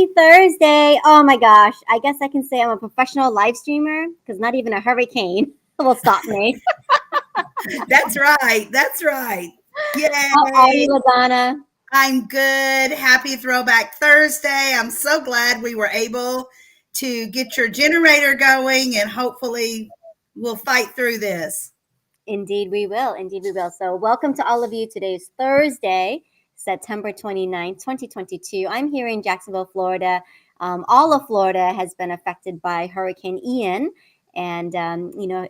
Happy Thursday. Oh my gosh. I guess I can say I'm a professional live streamer because not even a hurricane will stop me. That's right. That's right. How are Yay. you, LaDonna? I'm good. Happy Throwback Thursday. I'm so glad we were able to get your generator going and hopefully we'll fight through this. Indeed, we will. Indeed, we will. So, welcome to all of you. Today's Thursday, September 29th, 2022. I'm here in Jacksonville, Florida. All of Florida has been affected by Hurricane Ian. And,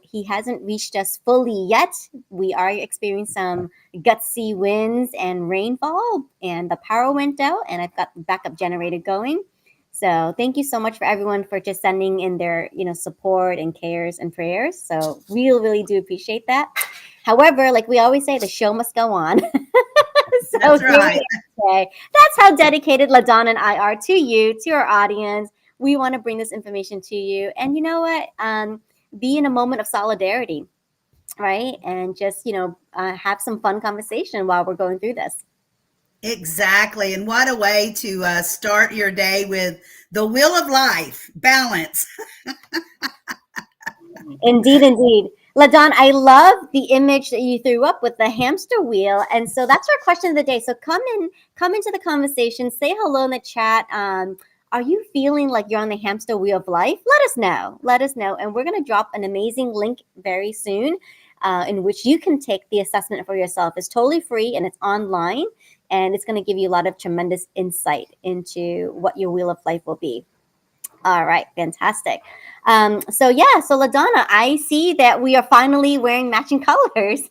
he hasn't reached us fully yet. We are experiencing some gutsy winds and rainfall, and the power went out, and I've got the backup generator going. So thank you so much for everyone for just sending in their, support and cares and prayers. So really do appreciate that. However, like we always say, the show must go on. So That's here we right. are today. That's how dedicated LaDonna and I are to you, to our audience. We want to bring this information to you. And you know what? Be in a moment of solidarity, right? And just, have some fun conversation while we're going through this. Exactly. And what a way to start your day with the wheel of life, balance. Indeed. LaDon, I love the image that you threw up with the hamster wheel. And so that's our question of the day. So come into the conversation, say hello in the chat. Are you feeling like you're on the hamster wheel of life? Let us know. And we're going to drop an amazing link very soon in which you can take the assessment for yourself. It's totally free and it's online. And it's going to give you a lot of tremendous insight into what your wheel of life will be. All right, fantastic. So LaDonna, I see that we are finally wearing matching colors.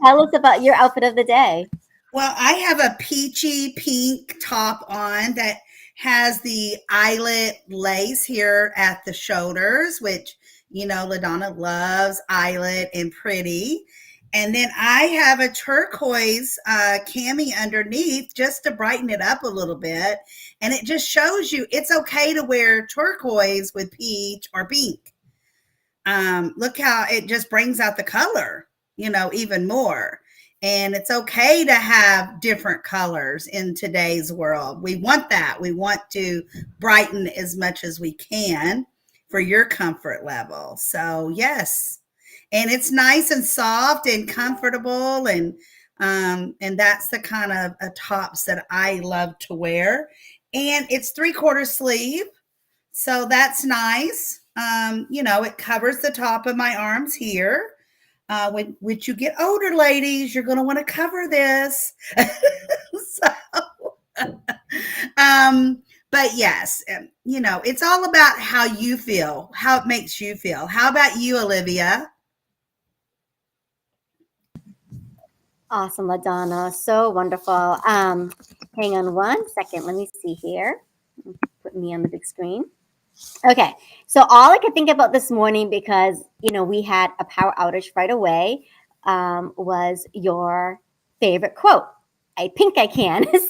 Tell us about your outfit of the day. Well, I have a peachy pink top on that has the eyelet lace here at the shoulders, which, LaDonna loves eyelet and pretty. And then I have a turquoise cami underneath just to brighten it up a little bit. And it just shows you it's okay to wear turquoise with peach or pink. Look how it just brings out the color, even more. And it's okay to have different colors in today's world. We want that. We want to brighten as much as we can for your comfort level. So, yes. And it's nice and soft and comfortable. And that's the kind of tops that I love to wear. And it's 3/4 sleeve. So that's nice. It covers the top of my arms here. When you get older, ladies, you're going to want to cover this. But yes, it's all about how you feel, how it makes you feel. How about you, Olivia? Awesome, LaDonna. So wonderful. Hang on one second. Let me see here. Put me on the big screen. Okay. So all I could think about this morning, because, we had a power outage right away, was your favorite quote. I think I can. So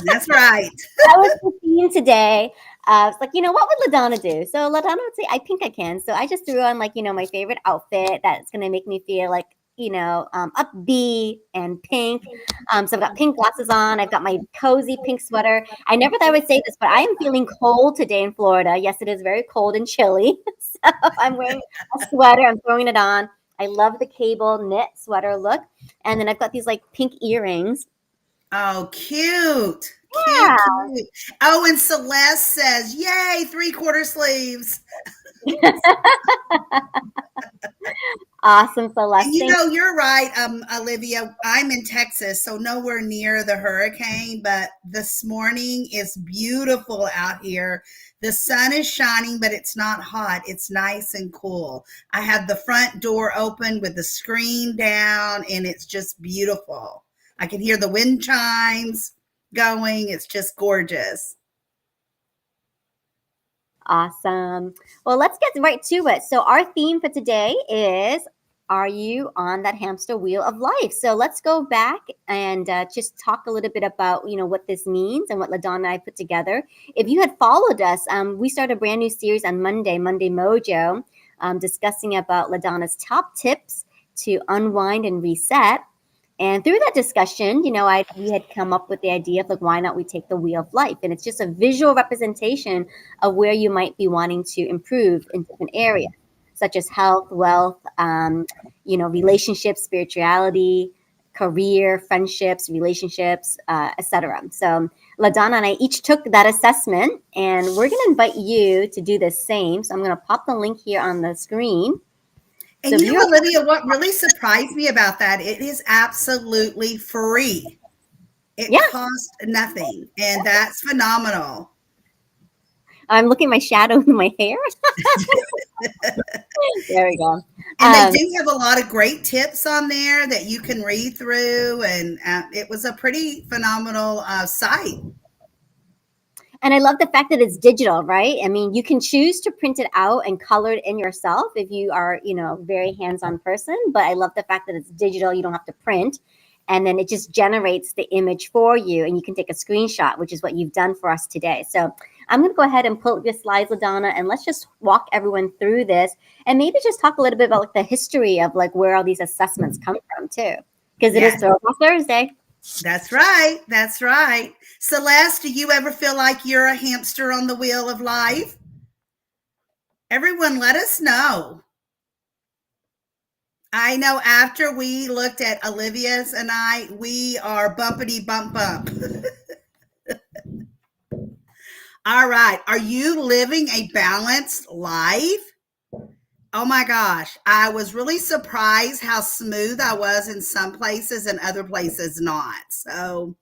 That's right. that was the theme today. It's like, what would LaDonna do? So LaDonna would say, I think I can. So I just threw on my favorite outfit that's going to make me feel like, upbeat and pink. So I've got pink glasses on. I've got my cozy pink sweater. I never thought I would say this, but I am feeling cold today in Florida. Yes, it is very cold and chilly. So I'm wearing a sweater. I'm throwing it on. I love the cable knit sweater look. And then I've got these pink earrings. Oh, cute. Yeah. Cute. Oh, and Celeste says, yay, 3/4 sleeves. Awesome, Celeste. And you're right, Olivia. I'm in Texas, so nowhere near the hurricane, but this morning is beautiful out here. The sun is shining, but it's not hot. It's nice and cool. I have the front door open with the screen down, and it's just beautiful. I can hear the wind chimes going. It's just gorgeous. Awesome. Well, let's get right to it. So our theme for today is, are you on that hamster wheel of life? So let's go back and just talk a little bit about, what this means and what LaDonna and I put together. If you had followed us, we started a brand new series on Monday Mojo, discussing about LaDonna's top tips to unwind and reset. And through that discussion, we had come up with the idea of like, why not we take the wheel of life? And it's just a visual representation of where you might be wanting to improve in different areas, such as health, wealth, relationships, spirituality, career, friendships, relationships, etc. So LaDonna and I each took that assessment, and we're going to invite you to do the same. So I'm going to pop the link here on the screen. So And if you're Olivia, what really surprised me about that, it is absolutely free. It yeah, costs nothing, and that's phenomenal. I'm looking at my shadow in my hair. There we go. And they do have a lot of great tips on there that you can read through, and it was a pretty phenomenal site. And I love the fact that it's digital, right? I mean, you can choose to print it out and color it in yourself if you are, very hands-on person. But I love the fact that it's digital. You don't have to print. And then it just generates the image for you. And you can take a screenshot, which is what you've done for us today. So I'm going to go ahead and pull up your slides, LaDonna, and let's just walk everyone through this. And maybe just talk a little bit about like the history of like where all these assessments come from too. Because it is Throwback Thursday. That's right. That's right. Celeste, do you ever feel like you're a hamster on the wheel of life? Everyone, let us know. I know after we looked at Olivia's and we are bumpity bump bump. All right. Are you living a balanced life? Oh my gosh. I was really surprised how smooth I was in some places and other places not. So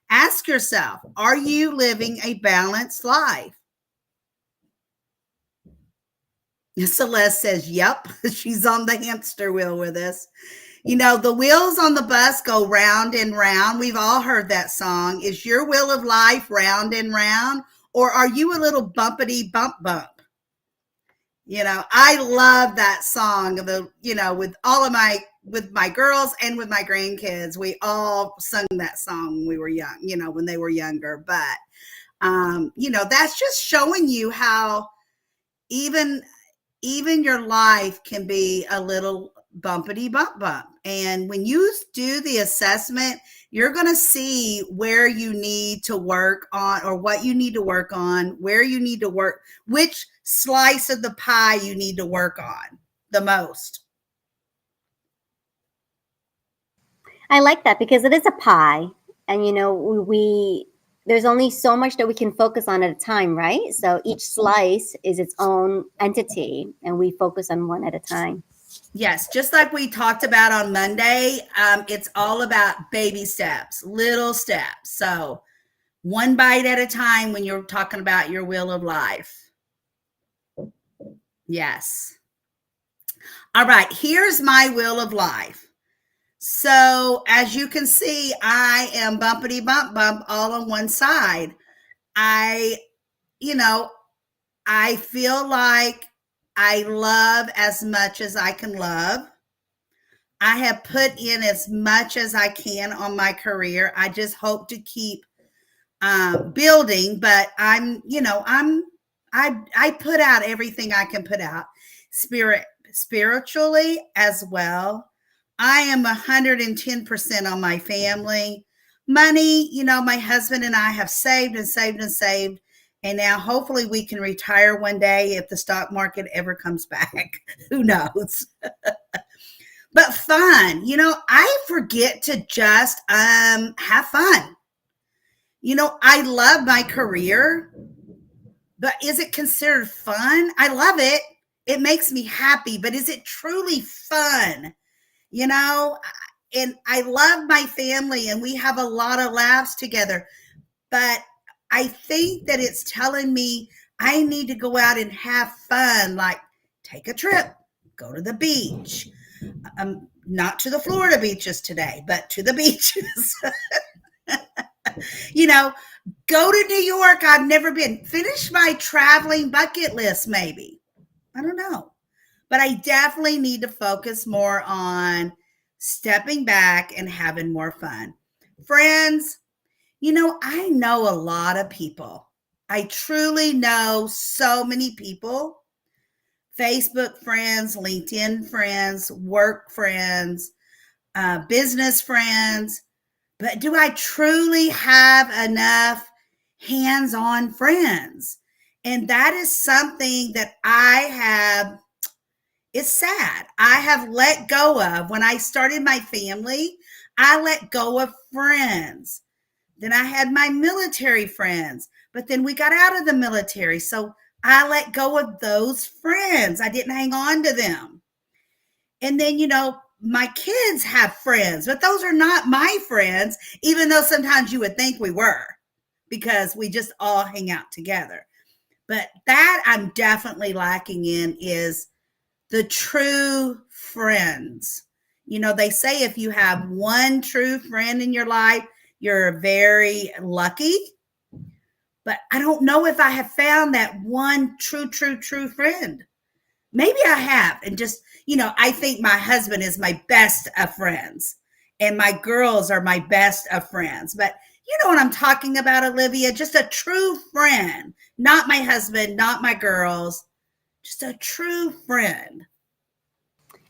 ask yourself, are you living a balanced life? Celeste says, yep, she's on the hamster wheel with us. The wheels on the bus go round and round. We've all heard that song. Is your wheel of life round and round? Or are you a little bumpity bump bump? I love that song. With my girls and with my grandkids, we all sung that song when we were young, when they were younger. But, that's just showing you how even your life can be a little bumpity bump bump. And when you do the assessment, you're going to see where you need to work on or what you need to work on, where you need to work, which slice of the pie you need to work on the most. I like that because it is a pie. And, there's only so much that we can focus on at a time, right? So each slice is its own entity and we focus on one at a time. Yes, just like we talked about on Monday, it's all about baby steps, little steps. So one bite at a time when you're talking about your wheel of life. Yes. All right, here's my wheel of life. So as you can see, I am bumpity bump bump all on one side. I feel like I love as much as I can love. I have put in as much as I can on my career. I just hope to keep building, but I put out everything I can put out spiritually as well. I am 110% on my family. Money, my husband and I have saved and saved and saved. And now hopefully we can retire one day if the stock market ever comes back. Who knows? But fun, I forget to just have fun. I love my career, but is it considered fun? I love it. It makes me happy, but is it truly fun? And I love my family and we have a lot of laughs together, but I think that it's telling me I need to go out and have fun, like take a trip, go to the beach. Not to the Florida beaches today, but to the beaches. Go to New York. I've never been. Finish my traveling bucket list, maybe. I don't know. But I definitely need to focus more on stepping back and having more fun. Friends, I know a lot of people. I truly know so many people. Facebook friends, LinkedIn friends, work friends. business friends, but do I truly have enough hands-on friends? And that is something that I have, it's sad. I have let go of. When I started my family, I let go of friends. Then I had my military friends, but then we got out of the military. So I let go of those friends. I didn't hang on to them. And then, my kids have friends, but those are not my friends, even though sometimes you would think we were because we just all hang out together. But that I'm definitely lacking in is the true friends. They say if you have one true friend in your life, you're very lucky. But I don't know if I have found that one true, true, true friend. Maybe I have. And just, I think my husband is my best of friends and my girls are my best of friends. But you know what I'm talking about, Olivia? Just a true friend, not my husband, not my girls, just a true friend.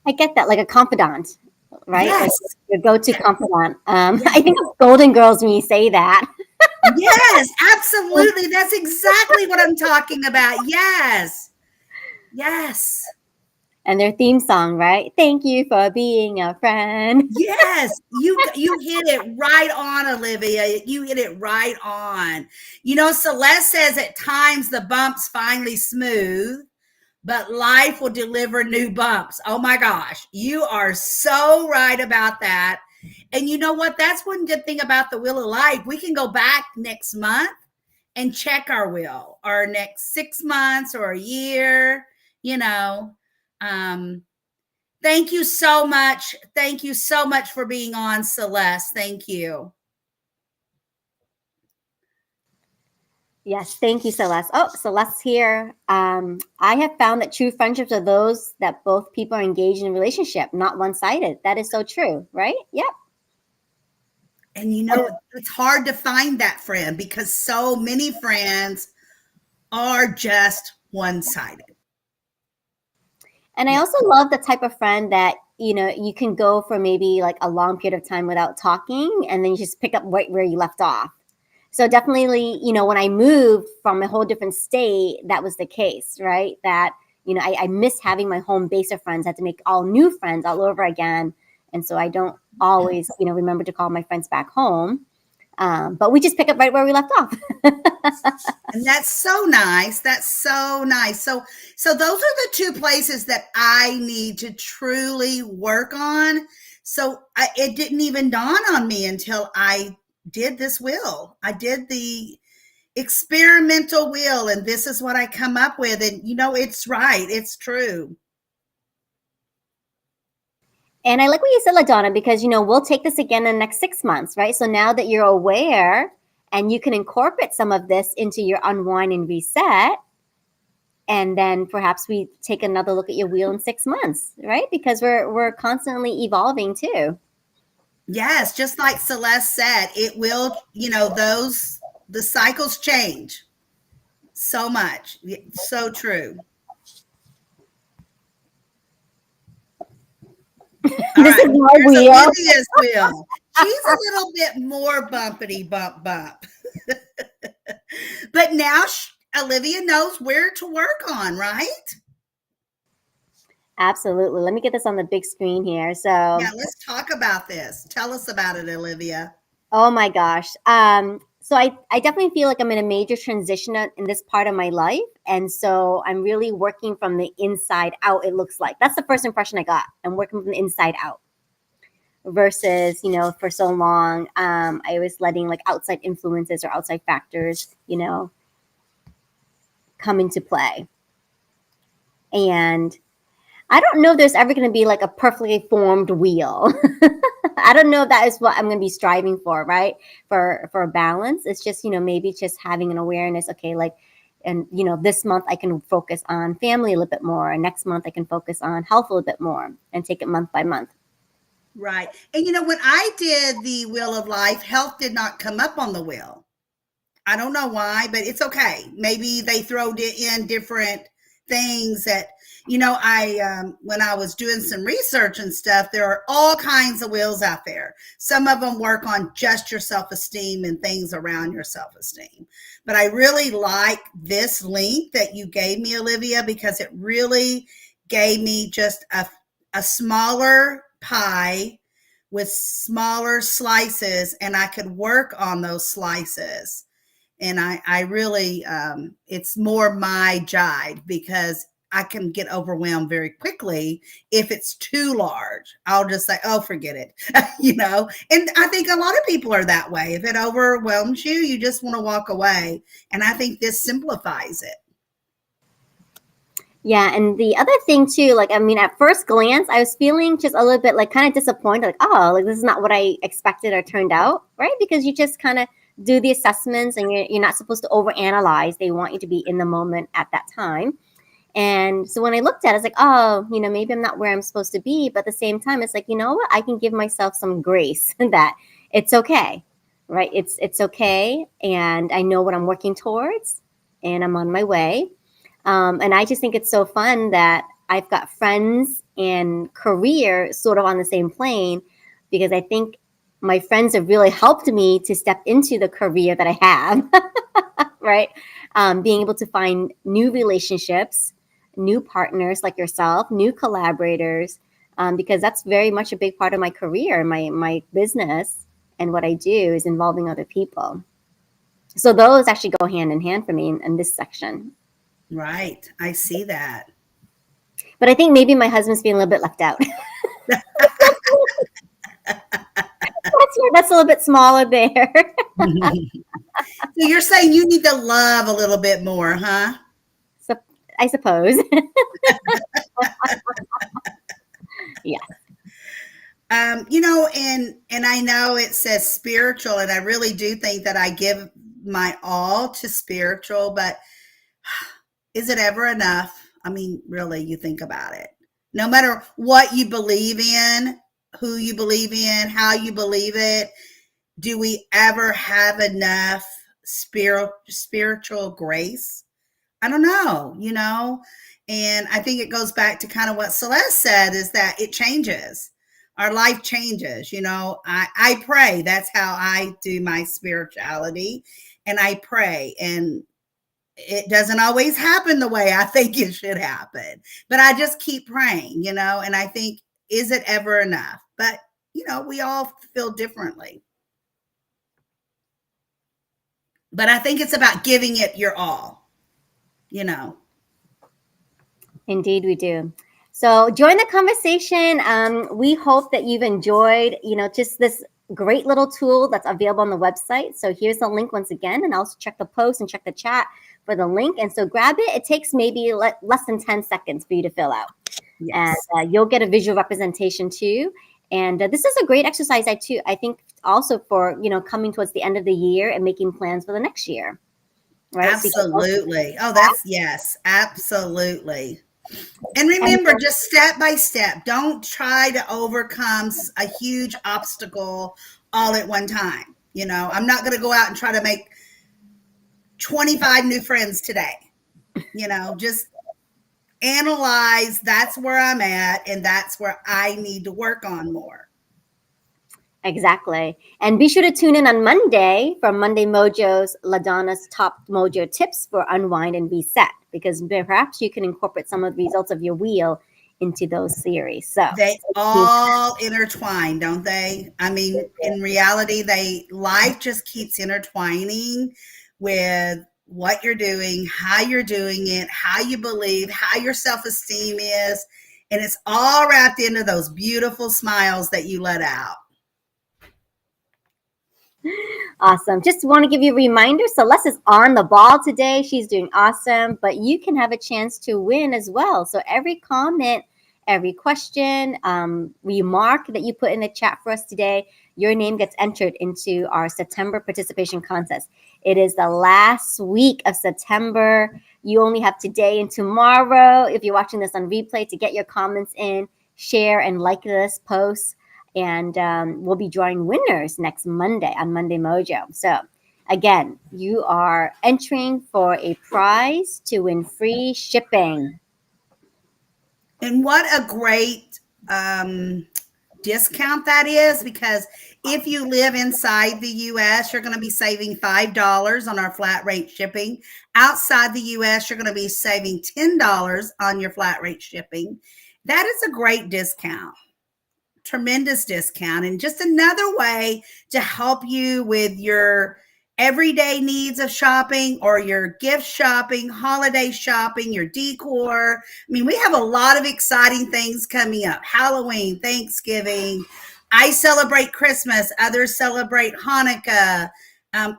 I get that, like a confidant, right? Like Yes. your go-to confidant. Yes. I think of Golden Girls when you say that. Yes, absolutely. That's exactly what I'm talking about. Yes. Yes. And their theme song, right? Thank you for being a friend. Yes, you hit it right on, Olivia. You hit it right on. Celeste says at times the bumps finally smooth, but life will deliver new bumps. Oh my gosh, you are so right about that. And you know what? That's one good thing about the Wheel of Life. We can go back next month and check our wheel, our next 6 months or a year, you know. Thank you so much. Thank you so much for being on, Celeste. Thank you. Yes, thank you, Celeste. Oh, Celeste's here. I have found that true friendships are those that both people are engaged in a relationship, not one-sided. That is so true, right? Yep. And it's hard to find that friend because so many friends are just one-sided. And I Yeah. also love the type of friend that, you can go for maybe like a long period of time without talking and then you just pick up right where you left off. So definitely, when I moved from a whole different state, that was the case, right? That, I miss having my home base of friends. I had to make all new friends all over again. And so I don't always, remember to call my friends back home. But we just pick up right where we left off. And that's so nice. That's so nice. So those are the two places that I need to truly work on. So it didn't even dawn on me until I did this wheel. I did the experimental wheel, and this is what I come up with. And it's right. It's true. And I like what you said, LaDonna, because, we'll take this again in the next 6 months, right? So now that you're aware and you can incorporate some of this into your unwind and reset, and then perhaps we take another look at your wheel in 6 months, right? Because we're constantly evolving too. Yes, just like Celeste said, it will, the cycles change so much. So true. All This right, is my here's wheel. Olivia's wheel. She's a little bit more bumpity bump bump. But now Olivia knows where to work on, right? Absolutely. Let me get this on the big screen here. Yeah, So, let's talk about this. Tell us about it, Olivia. oh my gosh. So I definitely feel like I'm in a major transition in this part of my life. And so I'm really working from the inside out, it looks like. That's the first impression I got. I'm working from the inside out versus, for so long, I was letting like outside influences or outside factors, come into play. And I don't know if there's ever going to be like a perfectly formed wheel. I don't know if that is what I'm going to be striving for, right? For a balance. It's just, maybe just having an awareness, okay, like, and, this month I can focus on family a little bit more. And next month I can focus on health a little bit more and take it month by month. Right. And when I did the Wheel of Life, health did not come up on the wheel. I don't know why, but it's okay. Maybe they throw in different things that, I when I was doing some research and stuff, there are all kinds of wheels out there. Some of them work on just your self-esteem and things around your self-esteem. But I really like this link that you gave me, Olivia, because it really gave me just a smaller pie with smaller slices, and I could work on those slices. And I really, it's more my jive because I can get overwhelmed very quickly if it's too large. I'll just say, oh, forget it, And I think a lot of people are that way. If it overwhelms you, you just want to walk away. And I think this simplifies it. Yeah, and the other thing too, like I mean, at first glance, I was feeling just a little bit like kind of disappointed, like, oh, like this is not what I expected or turned out, right? Because you just kind of do the assessments and you're not supposed to overanalyze. They want you to be in the moment at that time. And so when I looked at it, it's like, oh, maybe I'm not where I'm supposed to be. But at the same time, it's like, you know what? I can give myself some grace that it's okay, right? It's okay. And I know what I'm working towards and I'm on my way. And I just think it's so fun that I've got friends and career sort of on the same plane because I think my friends have really helped me to step into the career that I have, right? Being able to find new relationships, new partners like yourself, new collaborators, because that's very much a big part of my career, my business, and what I do is involving other people. So those actually go hand in hand for me in this section. Right. I see that. But I think maybe my husband's feeling a little bit left out. That's a little bit smaller there. So you're saying you need to love a little bit more, huh? So I suppose. Yeah. And I know it says spiritual, and I really do think that I give my all to spiritual, but is it ever enough? I mean, really, you think about it. No matter what you believe in, who you believe in, how you believe it, do we ever have enough spiritual grace? I don't know. And I think it goes back to kind of what Celeste said is that it changes. Our life changes. I pray. That's how I do my spirituality. And I pray. And it doesn't always happen the way I think it should happen. But I just keep praying, and I think, is it ever enough? But, we all feel differently. But I think it's about giving it your all, you know. Indeed, we do. So join the conversation. We hope that you've enjoyed, just this great little tool that's available on the website. So here's the link once again, and also check the post and check the chat for the link. And so grab it. It takes maybe less than 10 seconds for you to fill out. Yes. And you'll get a visual representation too. And this is a great exercise, I think also for, coming towards the end of the year and making plans for the next year. Right? Absolutely. Oh, yes, absolutely. And remember, just step by step. Don't try to overcome a huge obstacle all at one time. I'm not going to go out and try to make 25 new friends today. Just analyze, that's where I'm at, and that's where I need to work on more. Exactly. And be sure to tune in on Monday for Monday Mojo's LaDonna's Top Mojo Tips for Unwind and Reset, because perhaps you can incorporate some of the results of your wheel into those series. So they all intertwine, don't they? I mean, in reality, life just keeps intertwining with what you're doing, how you're doing it, how you believe, how your self-esteem is, and it's all wrapped into those beautiful smiles that you let out. Awesome. Just want to give you a reminder. Celeste is on the ball today. She's doing awesome, but you can have a chance to win as well. So every comment, every question, remark that you put in the chat for us today, your name gets entered into our September participation contest. It is the last week of September. You only have today and tomorrow, if you're watching this on replay, to get your comments in, share and like this post. And we'll be drawing winners next Monday on Monday Mojo. So again, you are entering for a prize to win free shipping. And what a great discount that is, because if you live inside the US, you're going to be saving $5 on our flat rate shipping. Outside the US, you're going to be saving $10 on your flat rate shipping. That is a great discount, tremendous discount, and just another way to help you with your everyday needs of shopping or your gift shopping, holiday shopping, your decor. I mean, we have a lot of exciting things coming up. Halloween, Thanksgiving. I celebrate Christmas, others celebrate Hanukkah.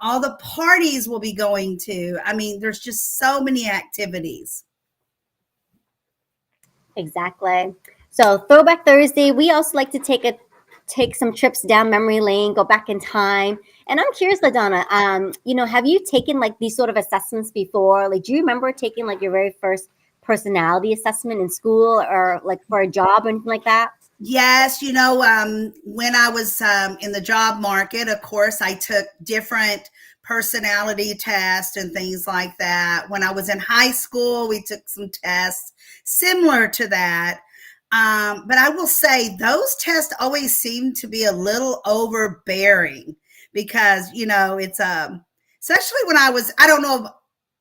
All the parties we'll be going to. I mean, there's just so many activities. Exactly. So Throwback Thursday, we also like to take some trips down memory lane, go back in time. And I'm curious, LaDonna, have you taken like these sort of assessments before? Like, do you remember taking like your very first personality assessment in school or like for a job or anything like that? Yes, when I was in the job market, of course, I took different personality tests and things like that. When I was in high school, we took some tests similar to that. But I will say those tests always seem to be a little overbearing because, it's especially when I don't know,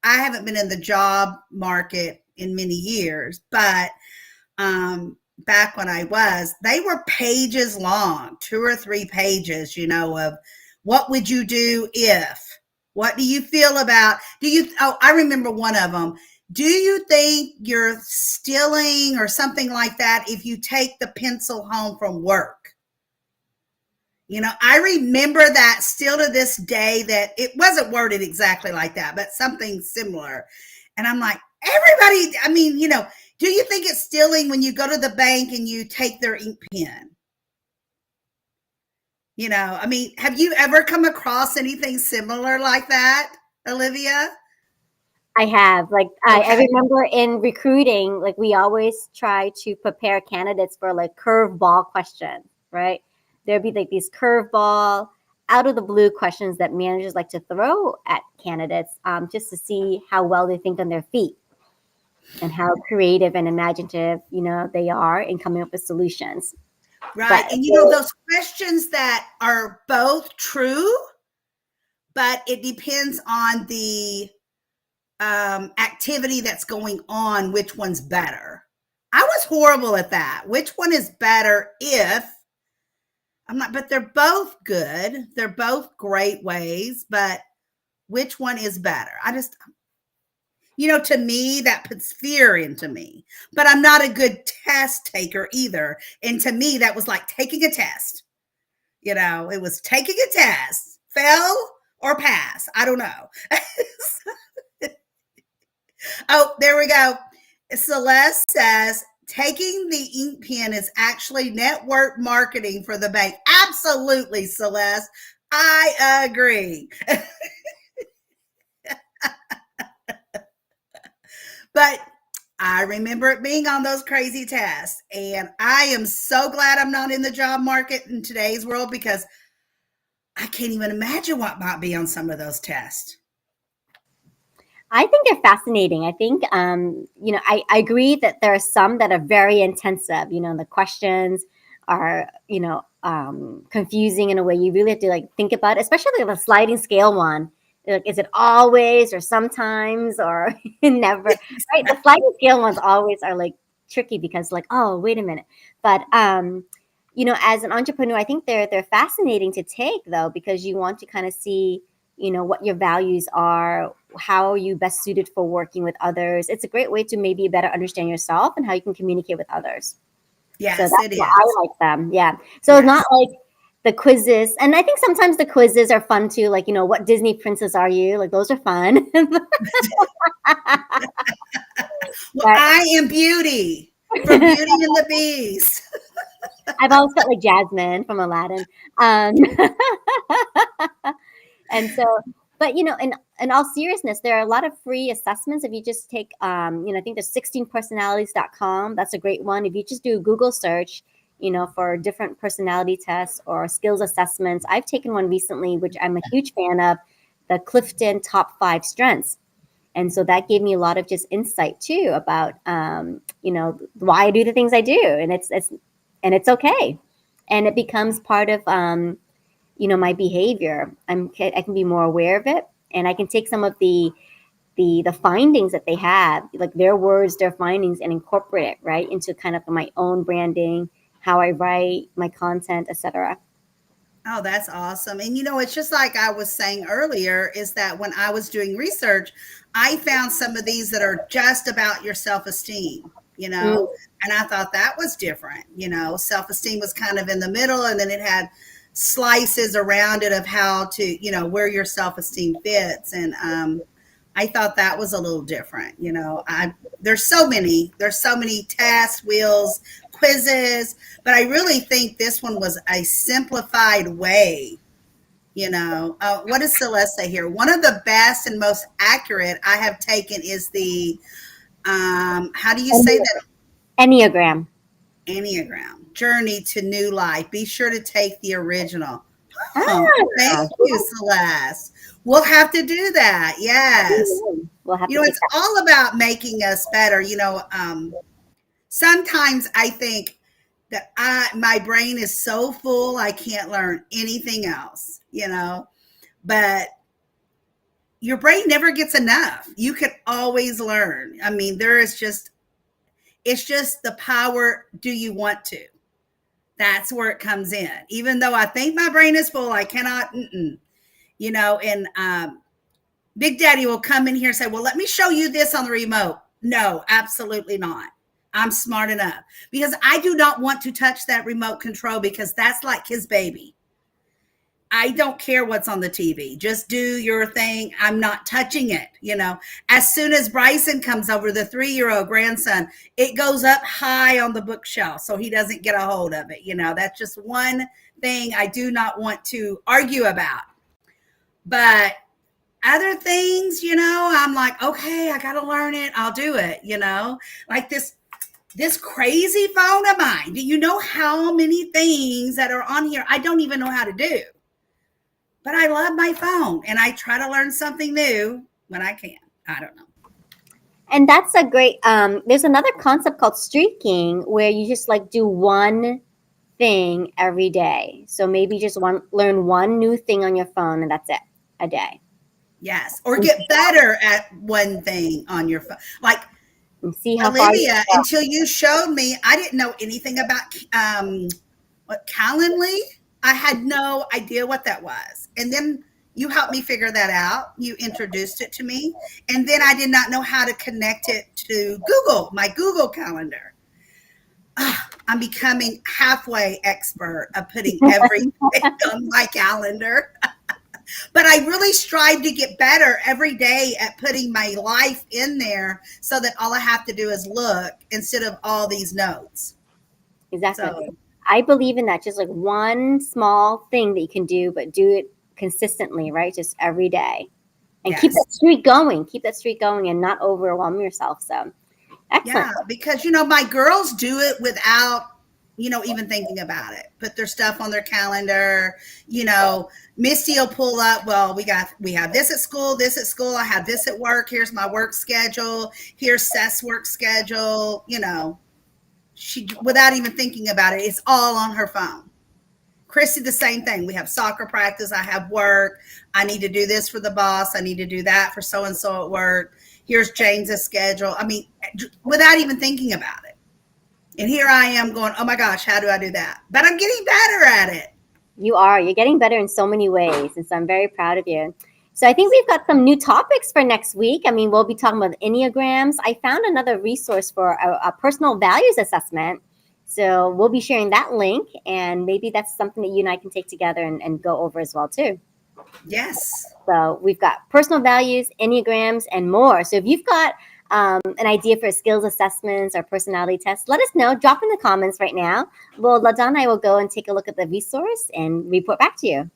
I haven't been in the job market in many years, but back when I was, they were pages long, 2 or 3 pages, of what would you do if, what do you feel about, I remember one of them. Do you think you're stealing or something like that if you take the pencil home from work? I remember that still to this day, that it wasn't worded exactly like that, but something similar. And I'm like, everybody, I mean, do you think it's stealing when you go to the bank and you take their ink pen? I mean, have you ever come across anything similar like that, Olivia? I have. Like I Okay. remember in recruiting, like we always try to prepare candidates for like curveball questions, right? There'd be like these curveball, out of the blue questions that managers like to throw at candidates, just to see how well they think on their feet and how creative and imaginative, they are in coming up with solutions. Right. But And those questions that are both true, but it depends on the activity that's going on, which one's better. I was horrible at that. Which one is better if I'm not, but they're both good. They're both great ways, but which one is better? To me, that puts fear into me, but I'm not a good test taker either. And to me, that was like taking a test. It was taking a test, fail or pass. I don't know. Oh, there we go. Celeste says taking the ink pen is actually network marketing for the bank. Absolutely, Celeste. I agree. But I remember it being on those crazy tests. And I am so glad I'm not in the job market in today's world, because I can't even imagine what might be on some of those tests. I think they're fascinating. I think, I agree that there are some that are very intensive. The questions are, confusing in a way you really have to like think about it, especially like the sliding scale one. Like, is it always or sometimes or never? Right? The sliding scale ones always are like tricky because like, oh, wait a minute. But as an entrepreneur, I think they're fascinating to take though, because you want to kind of see, what your values are, how are you best suited for working with others. It's a great way to maybe better understand yourself and how you can communicate with others. So Yes, that's it why I is. like them. Yeah. So not Yes. like the quizzes. And I think sometimes the quizzes are fun too. Like, what Disney princess are you? Like those are fun. Well, But I am Beauty from Beauty and the Beast. I've always felt like Jasmine from Aladdin. Um, and so, but in all seriousness, there are a lot of free assessments. If you just take, I think there's 16personalities.com. That's a great one. If you just do a Google search, for different personality tests or skills assessments. I've taken one recently, which I'm a huge fan of, the Clifton Top 5 Strengths. And so that gave me a lot of just insight too about, why I do the things I do. And it's okay. And it becomes part of, my behavior. I can be more aware of it, and I can take some of the findings that they have, like their words, their findings, and incorporate it right into kind of my own branding, how I write my content, etc. Oh, that's awesome. And it's just like I was saying earlier, is that when I was doing research, I found some of these that are just about your self-esteem, Mm, and I thought that was different. Self-esteem was kind of in the middle, and then it had slices around it of how to, where your self-esteem fits. And I thought that was a little different. There's so many tasks, wheels, quizzes, but I really think this one was a simplified way. What does Celeste say here? One of the best and most accurate I have taken is the how do you say that? Enneagram. Enneagram Journey to New Life. Be sure to take the original. Oh, thank Ah, you, Celeste. We'll have to do that. Yes. we'll have to take It's all about making us better. Sometimes I think that my brain is so full I can't learn anything else, but your brain never gets enough. You can always learn. I mean, it's just the power. Do you want to? That's where it comes in. Even though I think my brain is full, I cannot, and Big Daddy will come in here and say, well, let me show you this on the remote. No, absolutely not. I'm smart enough because I do not want to touch that remote control because that's like his baby. I don't care what's on the TV. Just do your thing. I'm not touching it. As soon as Bryson comes over, the 3-year-old grandson, it goes up high on the bookshelf so he doesn't get a hold of it. That's just one thing I do not want to argue about. But other things, I'm like, okay, I got to learn it. I'll do it, like this crazy phone of mine. Do you know how many things that are on here I don't even know how to do? But I love my phone and I try to learn something new when I can. I don't know. And that's a great there's another concept called streaking where you just like do one thing every day. So maybe just learn one new thing on your phone, and that's it, a day. Yes. Or get better at one thing on your phone. Like And see how far you Olivia, go. until you showed me, I didn't know anything about what Calendly. I had no idea what that was. And then you helped me figure that out. You introduced it to me. And then I did not know how to connect it to Google, my Google Calendar. I'm becoming halfway expert of putting everything on my calendar. But I really strive to get better every day at putting my life in there so that all I have to do is look instead of all these notes. Exactly. So, I believe in that. Just like one small thing that you can do, but do it consistently, right? Just every day. And keep yes. that streak going. Keep that streak going and not overwhelm yourself. So excellent. Yeah, because my girls do it without even thinking about it. Put their stuff on their calendar. Misty will pull up. Well, we have this at school. This at school. I have this at work. Here's my work schedule. Here's Seth's work schedule. She without even thinking about it. It's all on her phone. Chrissy, the same thing. We have soccer practice. I have work. I need to do this for the boss. I need to do that for so and so at work. Here's James's schedule. I mean, without even thinking about it. And here I am going, oh my gosh, how do I do that? But I'm getting better at it. You are. You're getting better in so many ways. And so I'm very proud of you. So I think we've got some new topics for next week. I mean, we'll be talking about Enneagrams. I found another resource for a personal values assessment. So we'll be sharing that link, and maybe that's something that you and I can take together and go over as well, too. Yes. So we've got personal values, Enneagrams, and more. So if you've got an idea for skills assessments or personality tests, let us know. Drop in the comments right now. Well, LaDonna and I will go and take a look at the resource and report back to you.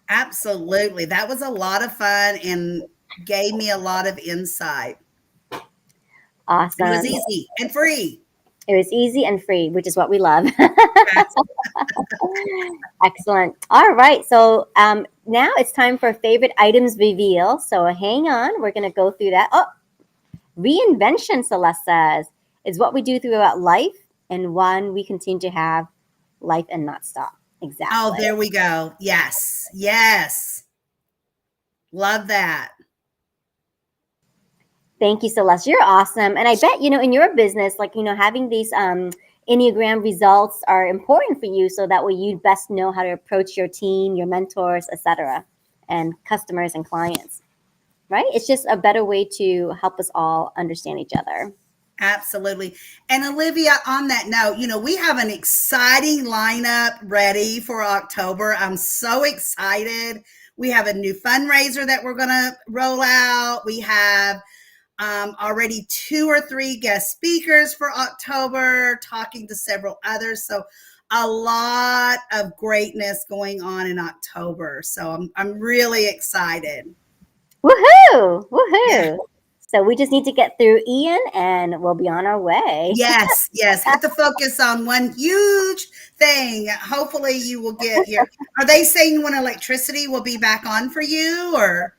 Absolutely. That was a lot of fun and gave me a lot of insight. Awesome. It was easy and free. It was easy and free, which is what we love. Excellent. All right. So now it's time for favorite items reveal. So hang on. We're going to go through that. Oh, Reinvention, Celeste says, is what we do throughout life and one we continue to have life and not stop. Oh, Exactly. there we go. Yes. Yes. Love that. Thank you, Celeste. You're awesome. And I bet, in your business, like, having these Enneagram results are important for you so that way you best know how to approach your team, your mentors, etc., and customers and clients, right? It's just a better way to help us all understand each other. Absolutely. And Olivia, on that note, we have an exciting lineup ready for October. I'm so excited. We have a new fundraiser that we're going to roll out. We have already 2 or 3 guest speakers for October, talking to several others. So a lot of greatness going on in October. So I'm really excited. Woohoo! Yeah. Woohoo! So we just need to get through Ian and we'll be on our way. Yes, yes. Have to focus on one huge thing. Hopefully you will get your, are they saying when electricity will be back on for you, or?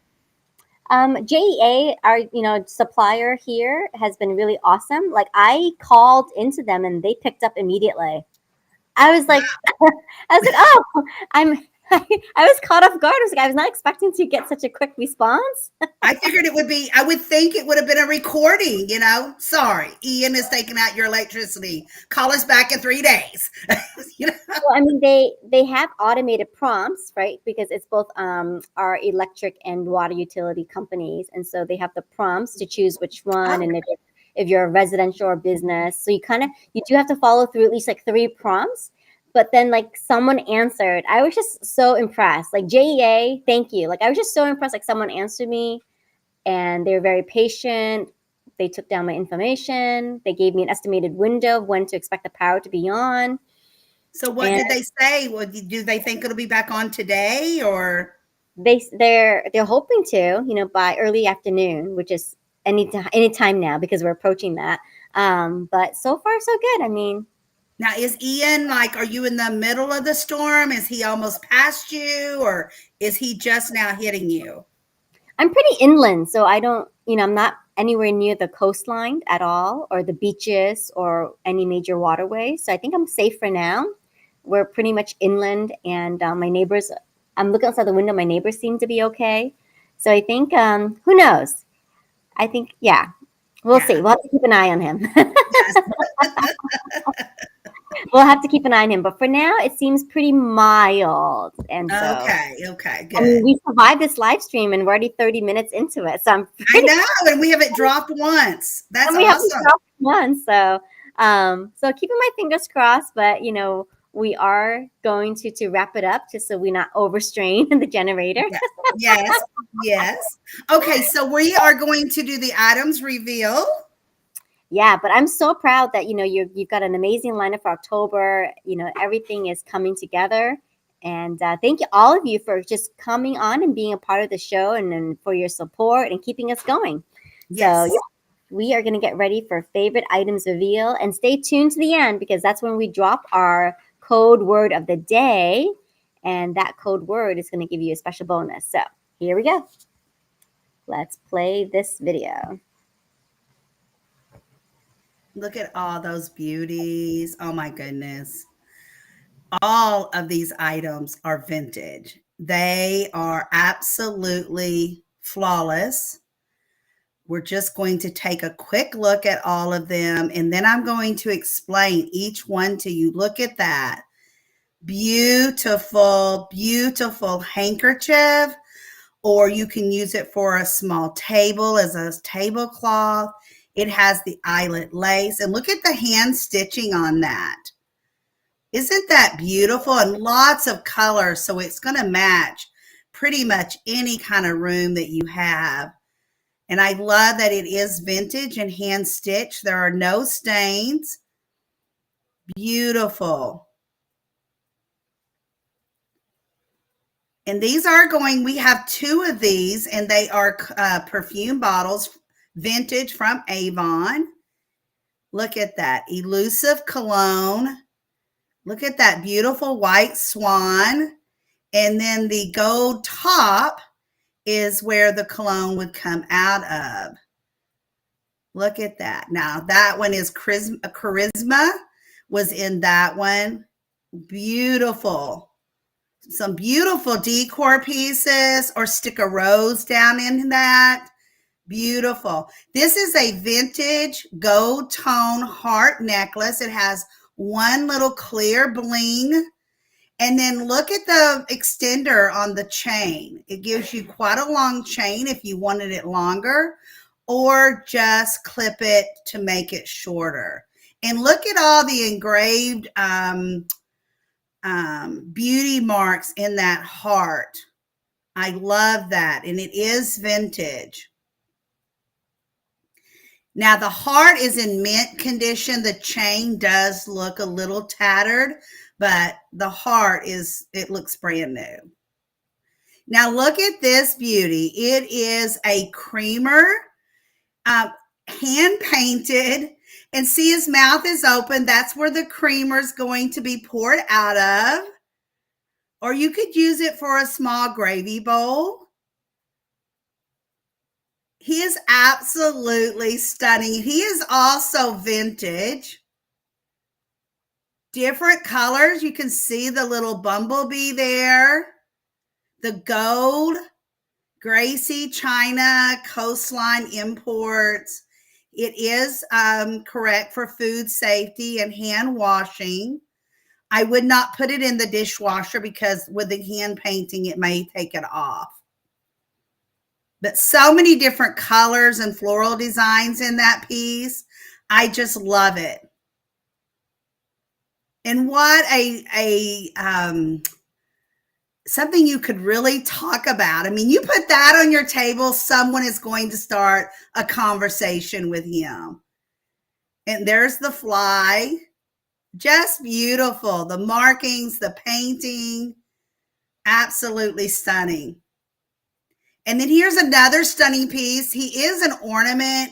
JEA, our supplier here, has been really awesome. Like I called into them and they picked up immediately. I was like, oh, I'm. I was caught off guard. I was not expecting to get such a quick response. I figured it would be, I would think it would have been a recording, Sorry, Ian is taking out your electricity. Call us back in 3 days. Well, I mean, they have automated prompts, right? Because it's both our electric and water utility companies, and so they have the prompts to choose which one, Oh, and if you're a residential or business, so you do have to follow through at least like 3 prompts. But then like someone answered. I was just so impressed. Like JEA, thank you. Like I was just so impressed. Like someone answered me and they were very patient. They took down my information. They gave me an estimated window of when to expect the power to be on. so what And did they say? Well, do they think it'll be back on today, or? they're hoping to, by early afternoon, which is any time now because we're approaching that. But so far so good. I mean, Now, is Ian like, are you in the middle of the storm? Is he almost past you, or is he just now hitting you? I'm pretty inland, so I don't, I'm not anywhere near the coastline at all, or the beaches, or any major waterways. So I think I'm safe for now. We're pretty much inland, and my neighbors. I'm looking outside the window. My neighbors seem to be okay. So I think, who knows? I think, yeah, we'll Yeah. see. We'll have to keep an eye on him. Yes. We'll have to keep an eye on him. But for now, it seems pretty mild. And so, Okay. Okay. I mean, Good. we survived this live stream and we're already 30 minutes into it. So I'm I pretty, know, and we haven't dropped once. That's and we haven't awesome. dropped one. So keeping my fingers crossed, but we are going to wrap it up just so we're not overstrain the generator. Yes. Yes. Yes. Okay. So we are going to do the items reveal. Yeah, but I'm so proud that you've got an amazing lineup for October. Everything is coming together, and thank you all of you for just coming on and being a part of the show, and for your support and keeping us going. So Yes. yeah, we are going to get ready for favorite items reveal, and stay tuned to the end because that's when we drop our code word of the day, and that code word is going to give you a special bonus. So here we go. Let's play this video. Look at all those beauties. Oh my goodness. All of these items are vintage. They are absolutely flawless. We're just going to take a quick look at all of them, and then I'm going to explain each one to you. Look at that. Beautiful, beautiful handkerchief, or you can use it for a small table as a tablecloth. It has the eyelet lace, and look at the hand stitching on that. Isn't that beautiful? And lots of color, so it's going to match pretty much any kind of room that you have. And I love that it is vintage and hand stitched. There are no stains. Beautiful. And these are going, we have 2 of these, and they are perfume bottles, vintage from Avon. Look at that. Elusive cologne. Look at that beautiful white swan. And then the gold top is where the cologne would come out of. Look at that. Now that one is charisma was in that one. Beautiful. Some beautiful decor pieces or stick a rose down in that. Beautiful. This is a vintage gold tone heart necklace. It has one little clear bling. And then look at the extender on the chain. It gives you quite a long chain if you wanted it longer, or just clip it to make it shorter. And look at all the engraved beauty marks in that heart. I love that. And it is vintage. Now the heart is in mint condition. The chain does look a little tattered, but the heart it looks brand new. Now look at this beauty. It is a creamer, hand painted, and see his mouth is open. That's where the creamer is going to be poured out of. Or you could use it for a small gravy bowl. He is absolutely stunning. He is also vintage. Different colors. You can see the little bumblebee there. The gold, Gracie China Coastline Imports. It is correct for food safety and hand washing. I would not put it in the dishwasher because with the hand painting, it may take it off. But so many different colors and floral designs in that piece. I just love it. And what something you could really talk about. I mean, you put that on your table, someone is going to start a conversation with him. And there's the fly. Just beautiful. The markings, the painting, absolutely stunning. And then here's another stunning piece. He is an ornament.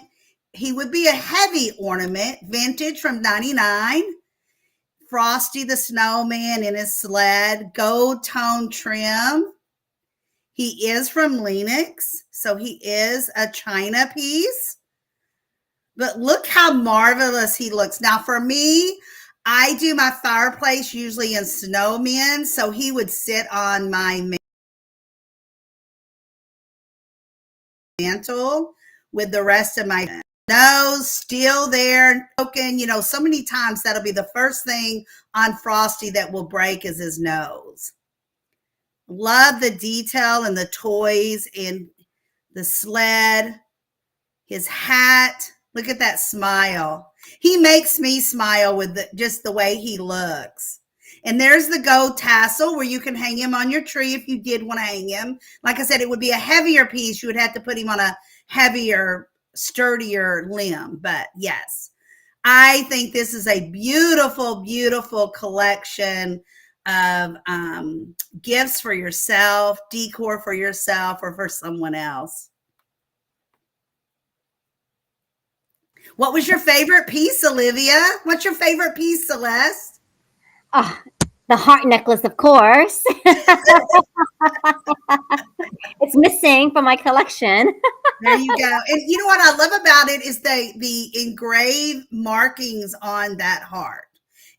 He would be a heavy ornament, vintage from '99. Frosty the Snowman in his sled, gold tone trim. He is from Lenox, so he is a China piece. But look how marvelous he looks. Now for me, I do my fireplace usually in snowmen, so he would sit on my mantle with the rest of my nose still there, broken. You know, so many times that'll be the first thing on Frosty that will break is his nose. Love the detail and the toys and the sled, his hat. Look at that smile. He makes me smile with just the way he looks. And there's the gold tassel where you can hang him on your tree if you did want to hang him. Like I said, it would be a heavier piece. You would have to put him on a heavier, sturdier limb. But yes, I think this is a beautiful, beautiful collection of gifts for yourself, decor for yourself, or for someone else. What was your favorite piece, Olivia? What's your favorite piece, Celeste? Oh, the heart necklace, of course. It's missing from my collection. There you go. And you know what I love about it is the engraved markings on that heart.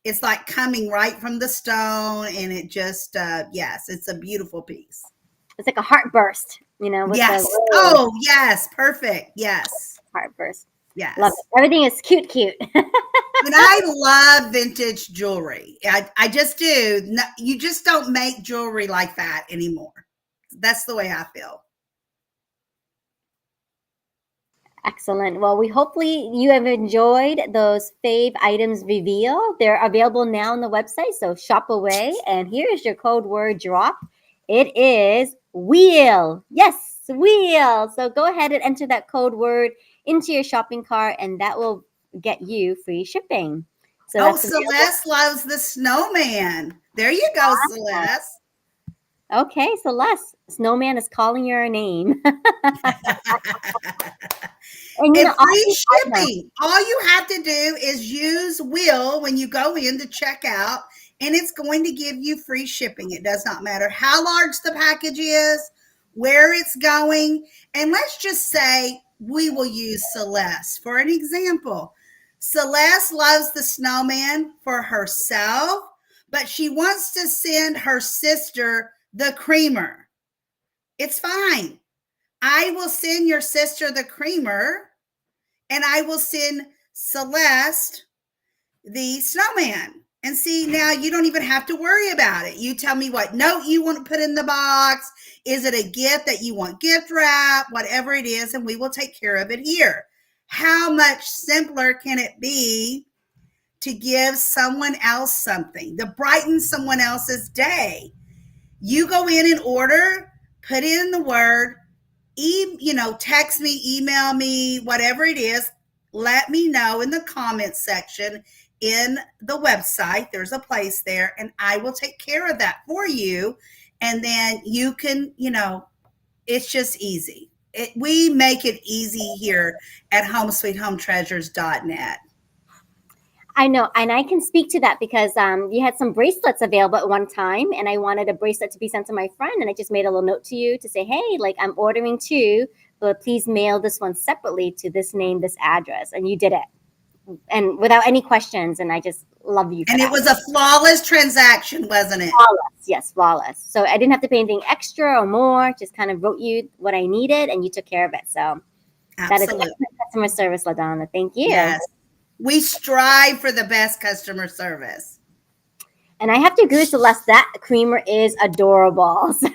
It's like coming right from the stone, and it just yes, it's a beautiful piece. It's like a heart burst, with yes. the Oh, yes, perfect. Yes. heart burst. Yes. Love it. Everything is cute. And I love vintage jewelry. I just do. No, you just don't make jewelry like that anymore. That's the way I feel. Excellent. Well, hopefully you have enjoyed those fave items reveal. They're available now on the website, so shop away. And here is your code word drop. It is wheel. Yes, wheel. So go ahead and enter that code word into your shopping cart, and that will get you free shipping. So Celeste loves the snowman. There you go, Celeste. Okay, Celeste, snowman is calling your name. And free shipping. All you have to do is use Will when you go in to check out, and it's going to give you free shipping. It does not matter how large the package is, where it's going. And let's just say we will use Celeste for an example. Celeste loves the snowman for herself, but she wants to send her sister the creamer. It's fine. I will send your sister the creamer, and I will send Celeste the snowman. And see, now you don't even have to worry about it. You tell me what note you want to put in the box. Is it a gift that you want gift wrap? Whatever it is, and we will take care of it here. How much simpler can it be to give someone else something, to brighten someone else's day? You go in and order, put in the word, text me, email me, whatever it is. Let me know in the comments section in the website. There's a place there, and I will take care of that for you. And then you can, it's just easy. We make it easy here at homesweethometreasures.net. I know, and I can speak to that because you had some bracelets available at one time, and I wanted a bracelet to be sent to my friend, and I just made a little note to you to say, hey, like I'm ordering two, but please mail this one separately to this name, this address, and you did it, and without any questions, and I just love you for And that. it was a flawless transaction, wasn't it? Flawless, yes, flawless. So I didn't have to pay anything extra or more. Just kind of wrote you what I needed, and you took care of it. So that is Absolutely. excellent customer service, LaDonna. Thank you. Yes. We strive for the best customer service. And I have to agree with Celeste, that creamer is adorable. So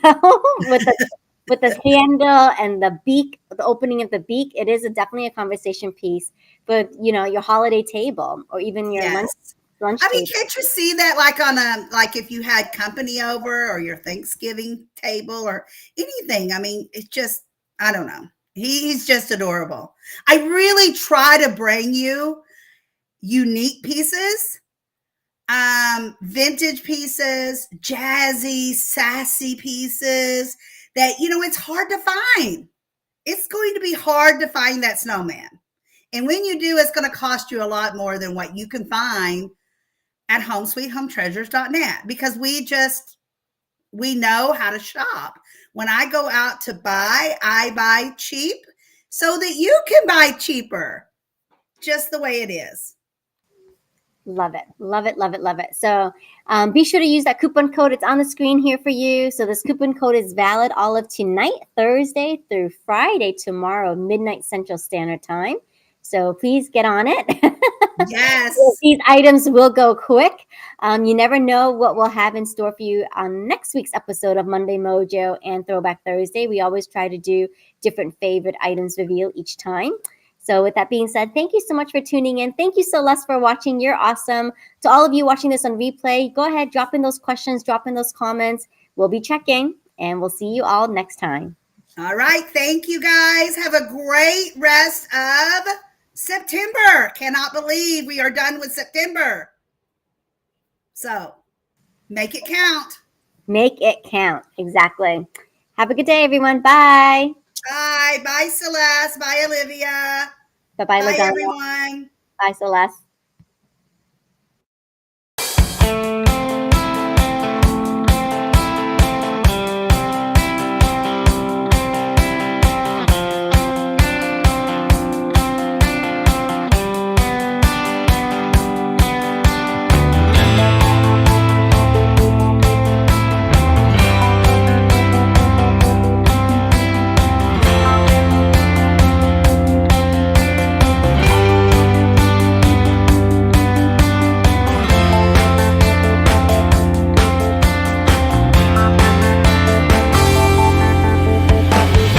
with the handle and the beak, the opening of the beak, it is definitely a conversation piece for your holiday table or even your lunch I mean, table. can't you see that like if you had company over or your Thanksgiving table or anything? I mean, it's just, I don't know. He's just adorable. I really try to bring you unique pieces, vintage pieces, jazzy, sassy pieces that, it's hard to find. It's going to be hard to find that snowman. And when you do, it's going to cost you a lot more than what you can find at homesweethometreasures.net because we know how to shop. When I go out to buy, I buy cheap so that you can buy cheaper, just the way it is. Love it. Love it. Love it. Love it. So be sure to use that coupon code. It's on the screen here for you. So this coupon code is valid all of tonight, Thursday through Friday, tomorrow, midnight Central Standard Time. So please get on it. Yes. These items will go quick. You never know what we'll have in store for you on next week's episode of Monday Mojo and Throwback Thursday. We always try to do different favorite items reveal each time. So with that being said, thank you so much for tuning in. Thank you, Celeste, for watching. You're awesome. To all of you watching this on replay, go ahead, drop in those questions, drop in those comments. We'll be checking, and we'll see you all next time. All right. Thank you, guys. Have a great rest of September. Cannot believe we are done with September. So make it count. Make it count. Exactly. Have a good day, everyone. Bye. Bye. Bye, Celeste. Bye, Olivia. Bye-bye, Bye, LaDonna. everyone. Bye, Celeste.